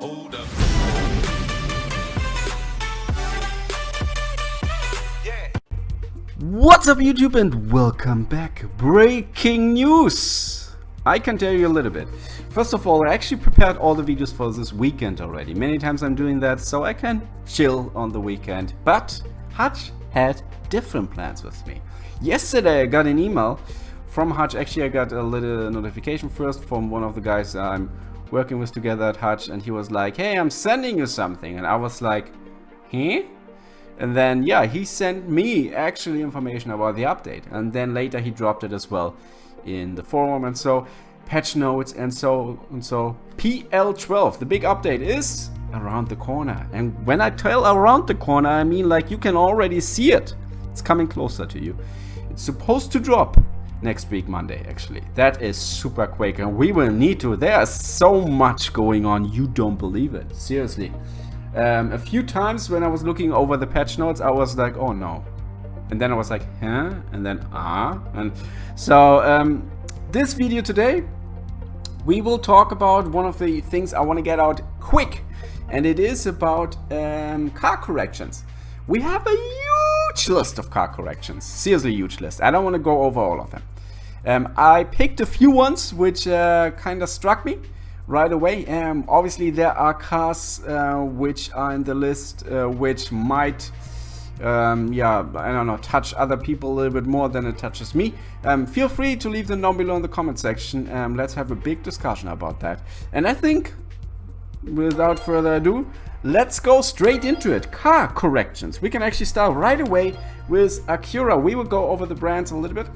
Hold up. Yeah. What's up YouTube and welcome back. Breaking news! I can tell you a little bit. First of all, I actually prepared all the videos for this weekend already. Many times I'm doing that so I can chill on the weekend. But Hutch had different plans with me. Yesterday I got an email from Hutch. Actually I got a little notification first from one of the guys I'm working with together at Hutch, and he was like, hey, I'm sending you something. And I was like, huh? And then, yeah, he sent me actually information about the update. And then later he dropped it as well in the forum and so, patch notes and so. PL12, the big update is around the corner. And when I tell around the corner, I mean like you can already see it. It's coming closer to you. It's supposed to drop next week, Monday, actually. That is super quick and we will need to. There's so much going on, you don't believe it. Seriously. A few times when I was looking over the patch notes, I was like, oh no. And then I was like, huh? And then, And so, this video today, we will talk about one of the things I want to get out quick. And it is about car corrections. We have a huge list of car corrections. Seriously huge list. I don't want to go over all of them. I picked a few ones which kind of struck me right away. Obviously there are cars which are in the list which might yeah, I don't know, touch other people a little bit more than it touches me. Feel free to leave them down below in the comment section. Let's have a big discussion about that. And I think without further ado, let's go straight into it. Car corrections. We can actually start right away with Acura. We will go over the brands a little bit.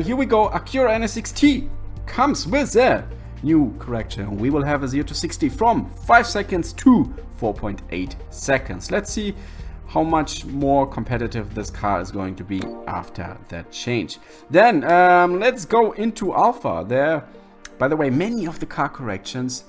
Here we go. Acura NSX-T comes with a new correction. We will have a 0 to 60 from 5 seconds to 4.8 seconds. Let's see how much more competitive this car is going to be after that change. Then let's go into Alpha. There, by the way, many of the car corrections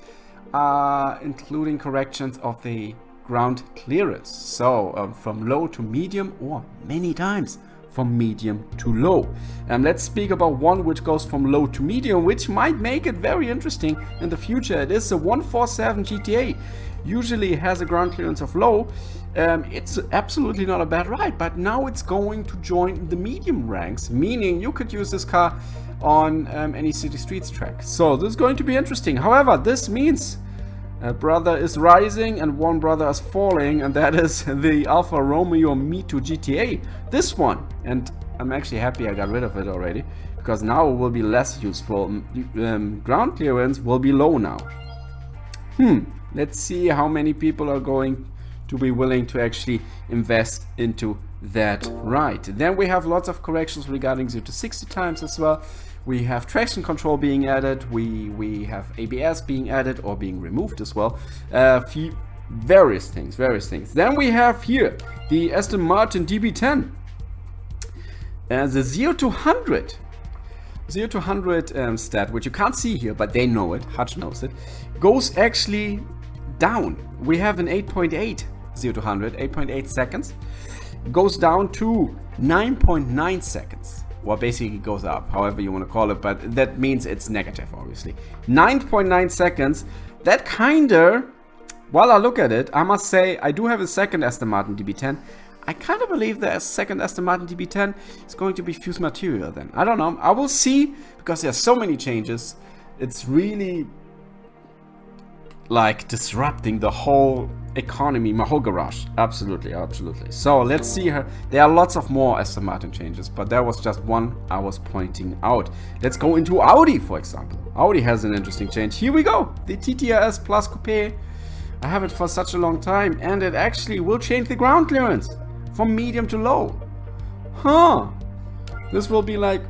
are including corrections of the ground clearance. So from low to medium, or many times from medium to low. Let's speak about one which goes from low to medium, which might make it very interesting in the future. It is the 147 GTA. Usually has a ground clearance of low. It's absolutely not a bad ride, but now it's going to join the medium ranks, meaning you could use this car on any city streets track. So this is going to be interesting. However, this means a brother is rising and one brother is falling, and that is the Alfa Romeo Me2 GTA. This one, and I'm actually happy I got rid of it already, because now it will be less useful. Ground clearance will be low now. Let's see how many people are going to be willing to actually invest into that ride. Then we have lots of corrections regarding 0 to 60 times as well. We have traction control being added. We have ABS being added or being removed as well. Various things. Then we have here the Aston Martin DB10. The 0 to 100. 0 to 100 stat, which you can't see here, but they know it. Hutch knows it. Goes actually down. We have an 8.8 0 to 100, 8.8 seconds. Goes down to 9.9 seconds. Well, basically goes up, however you want to call it, but that means it's negative, obviously. 9.9 seconds. That kinda, while I look at it, I must say I do have a second Aston Martin DB10. I kind of believe the second Aston Martin DB10 is going to be fused material then. I don't know. I will see, because there's so many changes. It's really like disrupting the whole economy, my whole garage. Absolutely. So let's see here. There are lots of more Aston Martin changes, but that was just one I was pointing out. Let's go into Audi, for example. Audi has an interesting change. Here we go. The TTRS Plus Coupe. I have it for such a long time, and it actually will change the ground clearance from medium to low. This will be like,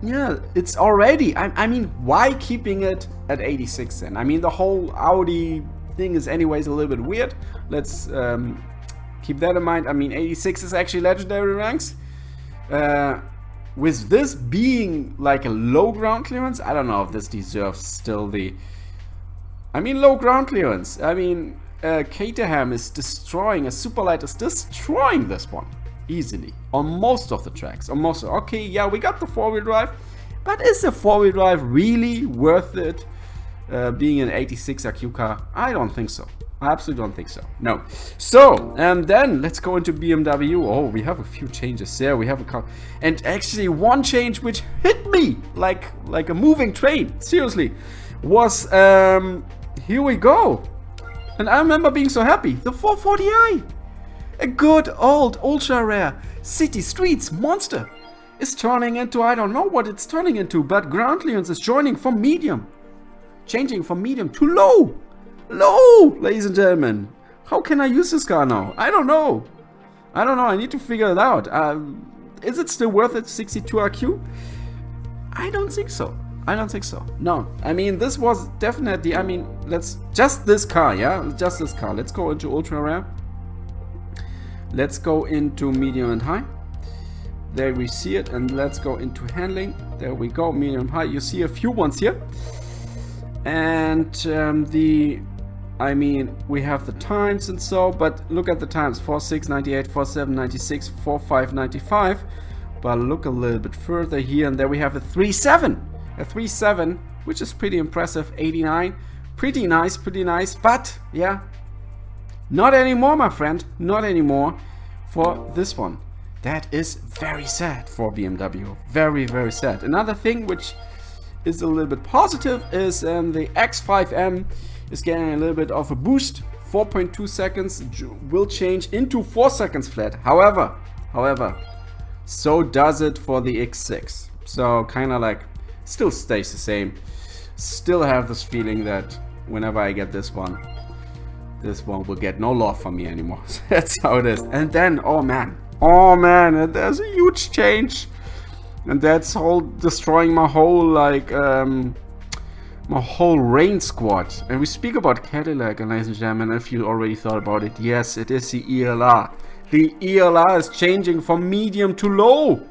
yeah, it's already, I mean, why keeping it at 86 then? I mean, the whole Audi thing is anyways a little bit weird. Let's keep that in mind. I mean, 86 is actually legendary ranks. With this being like a low ground clearance, I don't know if this deserves still the, I mean, low ground clearance. I mean, Caterham is destroying, a Superlight is destroying this one easily on most of the tracks. Okay, yeah, we got the 4-wheel drive, but is the 4-wheel drive really worth it being an 86 IQ car? I don't think so. I absolutely don't think so. No. So, then let's go into BMW. Oh, we have a few changes there. We have a car. And actually one change which hit me like a moving train. Seriously. Was, here we go. And I remember being so happy. The 440i. A good old ultra rare city streets monster is turning into, I don't know what it's turning into, but ground clearance is joining from medium. Changing from medium to low. Low, ladies and gentlemen. How can I use this car now? I don't know. I need to figure it out. Is it still worth it, 62 IQ? I don't think so. No. I mean, this was definitely, I mean, just this car, yeah? Just this car. Let's go into ultra rare. Let's go into medium and high. There we see it. And let's go into handling. There we go, medium and high. You see a few ones here. And I mean, we have the times and so, but look at the times, 4698, 4796, 4595. But look a little bit further here, and there we have a 37, which is pretty impressive. 89, pretty nice, but yeah, not anymore, my friend, not anymore for this one. That is very sad for BMW, very, very sad. Another thing which is a little bit positive is the X5M is getting a little bit of a boost. 4.2 seconds will change into 4 seconds flat. However, so does it for the X6. So kind of like still stays the same. Still have this feeling that whenever I get this one will get no love from me anymore. That's how it is. And then, oh man, there's a huge change. And that's destroying my whole like my whole rain squad. And we speak about Cadillac, and ladies and gentlemen, if you already thought about it, yes, it is the ELR. The ELR is changing from medium to low.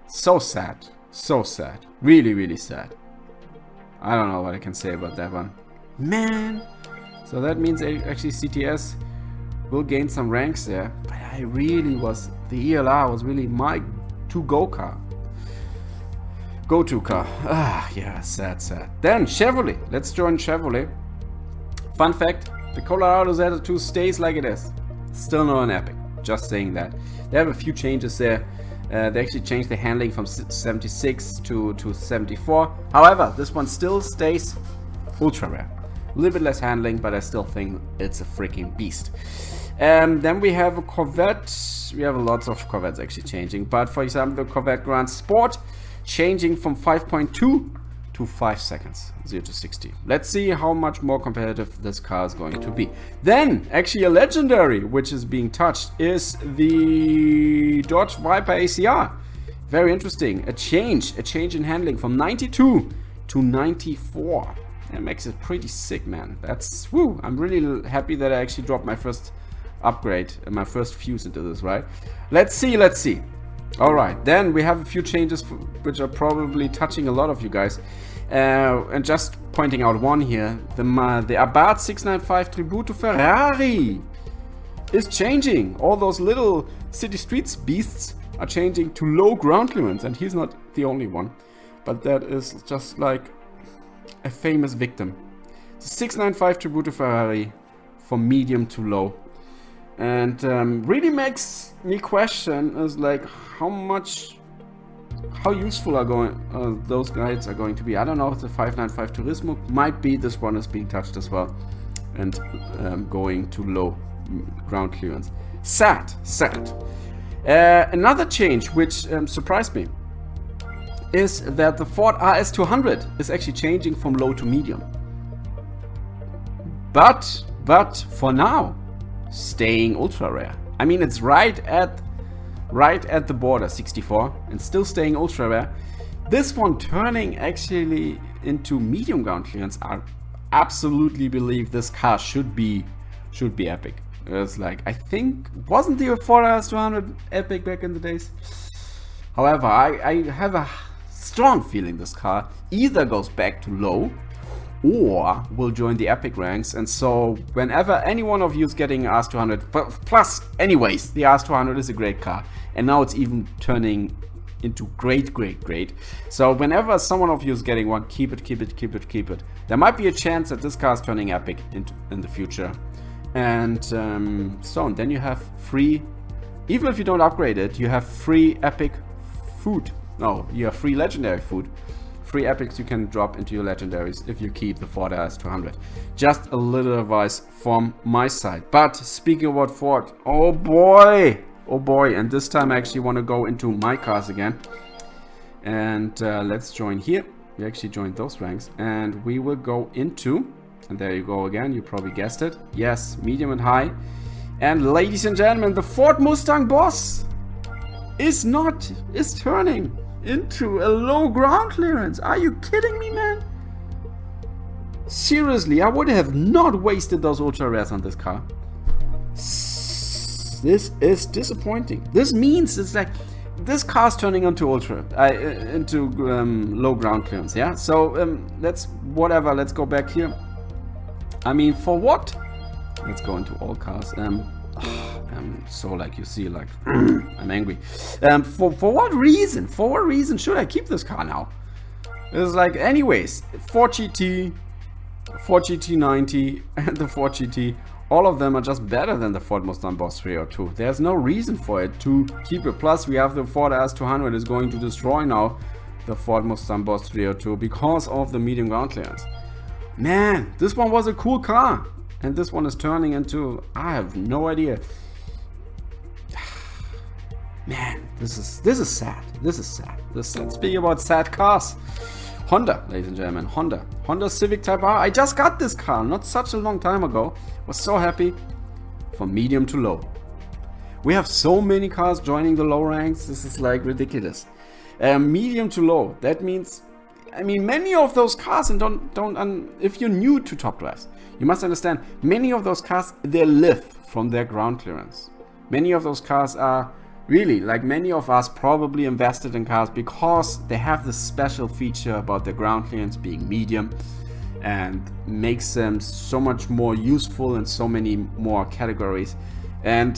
So sad. Really, really sad. I don't know what I can say about that one. Man. So that means actually CTS will gain some ranks there. But the ELR was really my to-go car. Go-to car. Ah, yeah, sad. Then Chevrolet. Let's join Chevrolet. Fun fact, the Colorado Z2 stays like it is. Still not an Epic. Just saying that. They have a few changes there. They actually changed the handling from 76 to 74. However, this one still stays ultra rare. A little bit less handling, but I still think it's a freaking beast. Then we have a Corvette. We have lots of Corvettes actually changing. But for example, the Corvette Grand Sport changing from 5.2 to 5 seconds, 0 to 60. Let's see how much more competitive this car is going to be. Then, actually a legendary, which is being touched, is the Dodge Viper ACR. Very interesting. A change in handling from 92 to 94. That makes it pretty sick, man. That's, woo. I'm really happy that I actually dropped my first upgrade and my first fuse into this, right? Let's see. Alright, then we have a few changes which are probably touching a lot of you guys. And just pointing out one here, the Abarth 695 Tributo Ferrari is changing. All those little city streets beasts are changing to low ground clearance, and he's not the only one. But that is just like a famous victim. The 695 Tributo Ferrari from medium to low. And really makes me question is like how useful are those guides are going to be. I don't know if the 595 Turismo might be. This one is being touched as well and going to low ground clearance. Sad. Another change which surprised me is that the Ford RS200 is actually changing from low to medium. But for now, staying ultra rare. I mean, it's right at the border, 64, and still staying ultra rare. This one turning actually into medium ground clearance. I absolutely believe this car should be epic. It's like, I think, wasn't the Ford RS200 epic back in the days? However, I have a strong feeling this car either goes back to low or will join the epic ranks. And so whenever any one of you is getting RS200, plus anyways, the RS200 is a great car, and now it's even turning into great. So whenever someone of you is getting one, keep it. There might be a chance that this car is turning epic in the future. And then you have free, even if you don't upgrade it, you have free epic food. No, you have free legendary food. Free epics you can drop into your legendaries if you keep the Ford RS200. Just a little advice from my side. But speaking about Ford, oh boy, and this time I actually want to go into my cars again. And let's join here. We actually joined those ranks, and we will go into, and there you go again, you probably guessed it. Yes, medium and high. And ladies and gentlemen, the Ford Mustang Boss is turning into a low ground clearance. Are you kidding me, man? Seriously, I would have not wasted those ultra rares on this car. This is disappointing. This means it's like this car's turning into low ground clearance. Yeah. So let's go back here. I mean, for what? Let's go into all cars. So like you see, like I'm angry. For what reason? For what reason should I keep this car now? It's like, anyways, Ford GT, Ford GT90, and the Ford GT. All of them are just better than the Ford Mustang Boss 302. There's no reason for it to keep it. Plus, we have the Ford RS200 is going to destroy now the Ford Mustang Boss 302 because of the medium ground clearance. Man, this one was a cool car, and this one is turning into, I have no idea. Man, this is sad. This is sad. Speaking about sad cars, Honda, ladies and gentlemen, Honda Civic Type R. I just got this car not such a long time ago. Was so happy. From medium to low. We have so many cars joining the low ranks. This is like ridiculous. Medium to low. That means, I mean, many of those cars, and if you're new to top drives, you must understand, many of those cars, they live from their ground clearance. Many of those cars are really, like many of us probably invested in cars because they have this special feature about their ground clearance being medium, and makes them so much more useful in so many more categories. And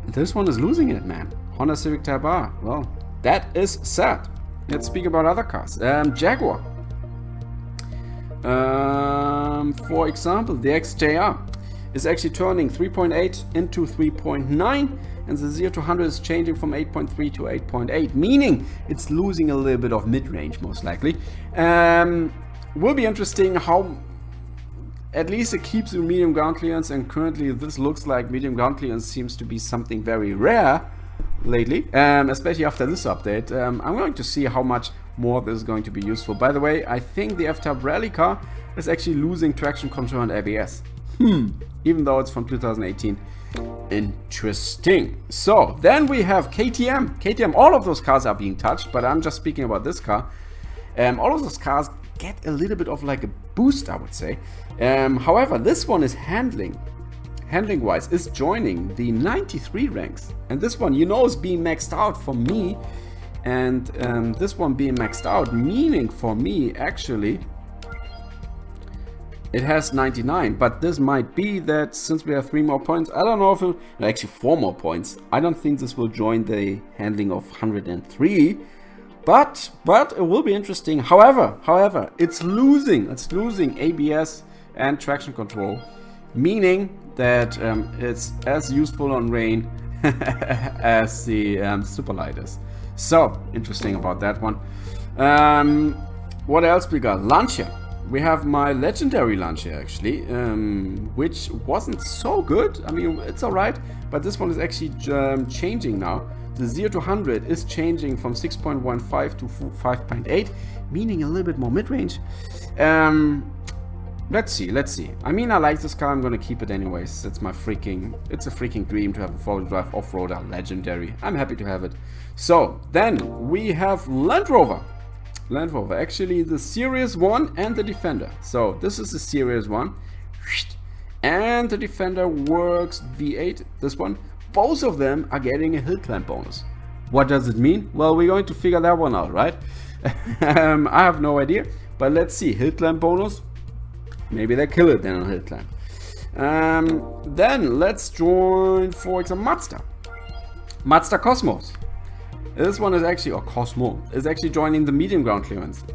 this one is losing it, man. Honda Civic Type R. Well, that is sad. Let's speak about other cars. Jaguar. For example, the XJR is actually turning 3.8 into 3.9, and the 0 to 100 is changing from 8.3 to 8.8, meaning it's losing a little bit of mid-range, most likely. Will be interesting how at least it keeps the medium ground clearance, and currently this looks like medium ground clearance seems to be something very rare lately, especially after this update. I'm going to see how much more this is going to be useful. By the way, I think the F-Type Rally car is actually losing traction control and ABS. Even though it's from 2018. Interesting. So then we have KTM. All of those cars are being touched, but I'm just speaking about this car. All of those cars get a little bit of like a boost, I would say. However, this one is handling wise is joining the 93 ranks, and this one, you know, is being maxed out for me. And this one being maxed out, meaning for me actually it has 99, but this might be that since we have 3 more points, I don't know if it, no, actually 4 more points. I don't think this will join the handling of 103, but it will be interesting. However, it's losing ABS and traction control, meaning that it's as useful on rain as the Superlight is. So interesting about that one. What else we got? Lancia. We have my legendary Lancia actually, which wasn't so good. I mean, it's alright, but this one is actually changing now. The 0 to 100 is changing from 6.15 to 5.8, meaning a little bit more mid-range. Let's see. I mean, I like this car. I'm gonna keep it anyways. It's a freaking dream to have a 4-wheel drive off-roader legendary. I'm happy to have it. So then we have Land Rover. Actually the Series 1 and the Defender. So this is the Series 1, and the Defender works V8, this one. Both of them are getting a hill climb bonus. What does it mean? Well, we're going to figure that one out, right? I have no idea, but let's see. Hill climb bonus, maybe they kill it then on hill climb. Then let's join, for example, Mazda Cosmos. This one is actually, or Cosmo, is actually joining the medium ground clearance.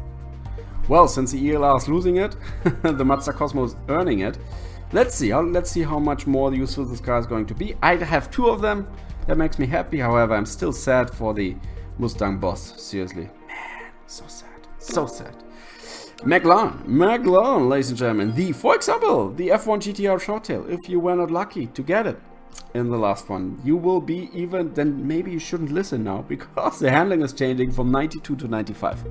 Well, since the ELR is losing it, the Mazda Cosmo is earning it. Let's see how much more useful this car is going to be. I have 2 of them. That makes me happy. However, I'm still sad for the Mustang Boss. Seriously. Man, so sad. So sad. McLaren, ladies and gentlemen. For example, the F1 GTR Shorttail. If you were not lucky to get it in the last one, you will be then maybe you shouldn't listen now, because the handling is changing from 92 to 95.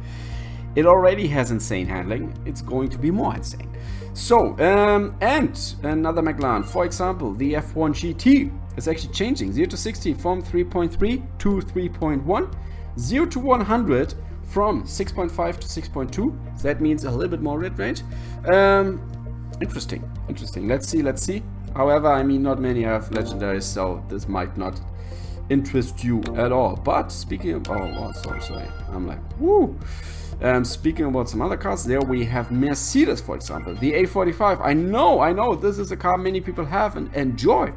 It already has insane handling. It's going to be more insane. So, and another McLaren, for example, the F1 GT is actually changing 0 to 60 from 3.3 to 3.1, 0 to 100 from 6.5 to 6.2. That means a little bit more mid-range. Interesting. Let's see. However, I mean, not many have legendaries, so this might not interest you at all. But speaking of, sorry, I'm like, woo. Speaking about some other cars, there we have Mercedes, for example, the A45. I know, this is a car many people have and enjoy.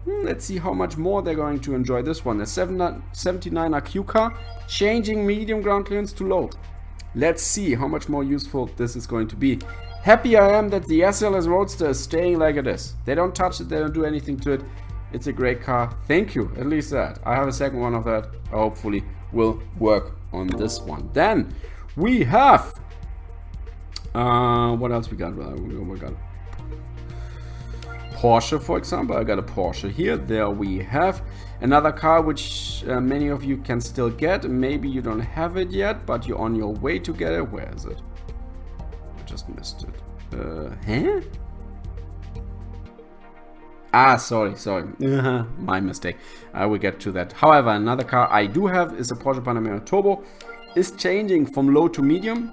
Let's see how much more they're going to enjoy this one. The 79 RQ car, changing medium ground clearance to low. Let's see how much more useful this is going to be. Happy I am that the SLS Roadster is staying like it is. They don't touch it, they don't do anything to it. It's a great car. Thank you, at least that. I have a second one of that. I hopefully will work on this one. Then we have what else we got? We got Porsche, for example. I got a Porsche here. There we have another car which many of you can still get. Maybe you don't have it yet, but you're on your way to get it. Where is it? I just missed it. Sorry. My mistake. I will get to that. However, another car I do have is a Porsche Panamera Turbo. Is changing from low to medium.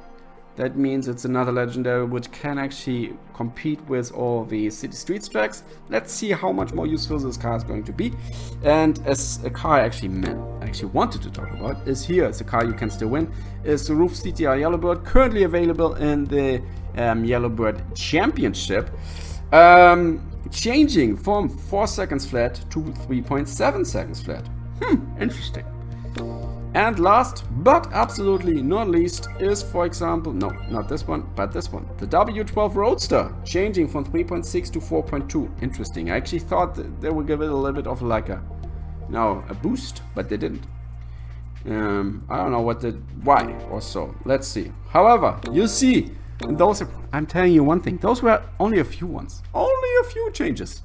That means it's another legendary which can actually compete with all the city street tracks. Let's see how much more useful this car is going to be. And as a car I actually wanted to talk about is here. It's a car you can still win. It's the Roof CTR Yellowbird, currently available in the Yellowbird Championship. Changing from 4 seconds flat to 3.7 seconds flat. Interesting. And last but absolutely not least is, for example, no, not this one, but this one, the W12 Roadster, changing from 3.6 to 4.2. Interesting. I actually thought that they would give it a little bit of like a boost, but they didn't. I don't know why or so. Let's see. However, you see, I'm telling you one thing, those were only a few ones, only a few changes.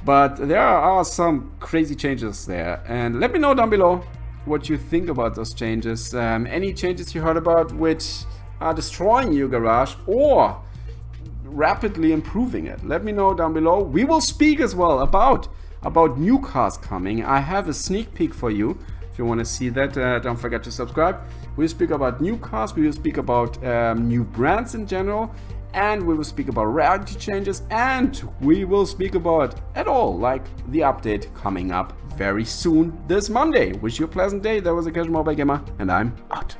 But there are some crazy changes there, and let me know down below what you think about those changes. Any changes you heard about which are destroying your garage or rapidly improving it. Let me know down below. We will speak as well about new cars coming. I have a sneak peek for you. If you want to see that, don't forget to subscribe. We'll speak about new cars. We will speak about new brands in general. And we will speak about rarity changes. And we will speak about like the update coming up very soon this Monday. Wish you a pleasant day. That was a Casual Mobile Gamer, and I'm out.